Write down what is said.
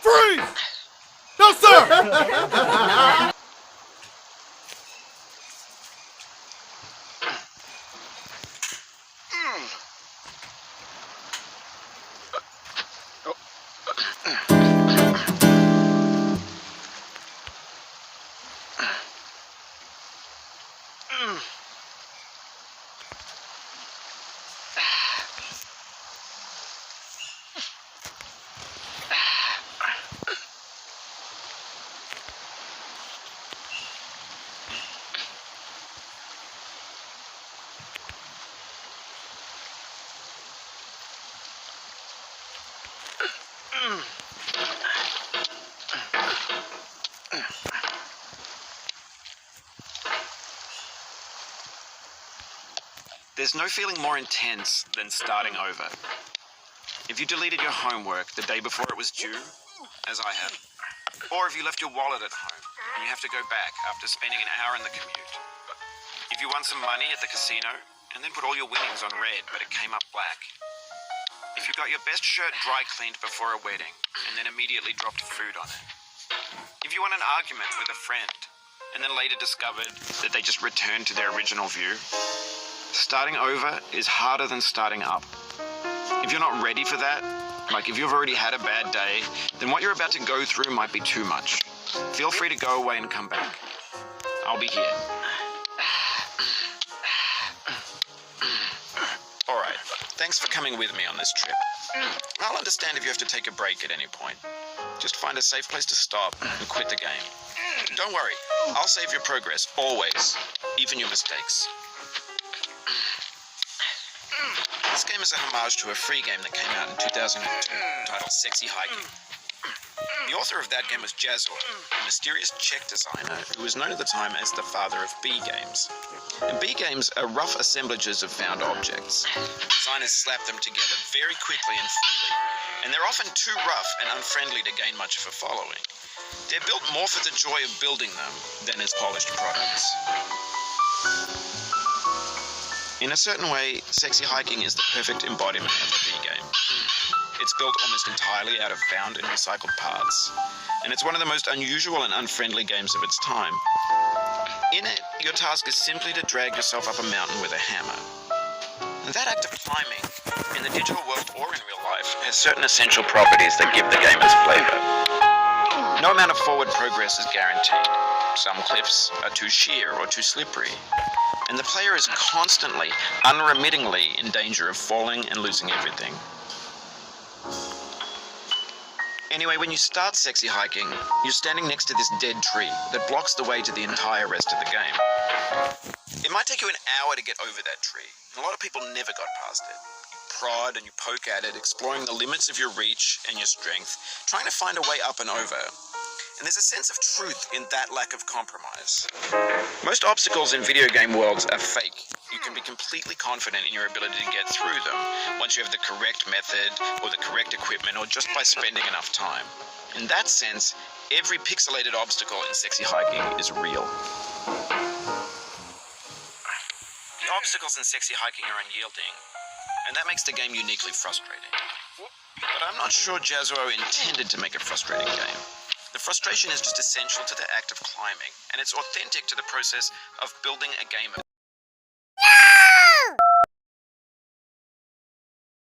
Freeze! No, sir! There's no feeling more intense than starting over. If you deleted your homework the day before it was due, as I had, or if you left your wallet at home and you have to go back after spending an hour in the commute. If you won some money at the casino and then put all your winnings on red but it came up black. If you got your best shirt dry cleaned before a wedding and then immediately dropped food on it. If you won an argument with a friend and then later discovered that they just returned to their original view. Starting over is harder than starting up. If you're not ready for that, like if you've already had a bad day, then what you're about to go through might be too much. Feel free to go away and come back. I'll be here. Alright, thanks for coming with me on this trip. I'll understand if you have to take a break at any point. Just find a safe place to stop and quit the game. Don't worry, I'll save your progress, always, even your mistakes. This game is a homage to a free game that came out in 2002 titled Sexy Hiking. The author of that game was Jazzuo, a mysterious Czech designer who was known at the time as the father of B games. And B games are rough assemblages of found objects. Designers slap them together very quickly and freely, and they're often too rough and unfriendly to gain much of a following. They're built more for the joy of building them than as polished products. In a certain way, Sexy Hiking is the perfect embodiment of a B game. It's built almost entirely out of found and recycled parts, and it's one of the most unusual and unfriendly games of its time. In it, your task is simply to drag yourself up a mountain with a hammer. And that act of climbing, in the digital world or in real life, has certain essential properties that give the game its flavor. No amount of forward progress is guaranteed. Some cliffs are too sheer or too slippery, and the player is constantly, unremittingly in danger of falling and losing everything. Anyway, when you start Sexy Hiking, you're standing next to this dead tree that blocks the way to the entire rest of the game. It might take you an hour to get over that tree, and a lot of people never got past it. You prod and you poke at it, exploring the limits of your reach and your strength, trying to find a way up and over. And there's a sense of truth in that lack of compromise. Most obstacles in video game worlds are fake. You can be completely confident in your ability to get through them once you have the correct method or the correct equipment or just by spending enough time. In that sense, every pixelated obstacle in Sexy Hiking is real. The obstacles in Sexy Hiking are unyielding, and that makes the game uniquely frustrating. But I'm not sure Jazzuo intended to make a frustrating game. The frustration is just essential to the act of climbing, and it's authentic to the process of building a game.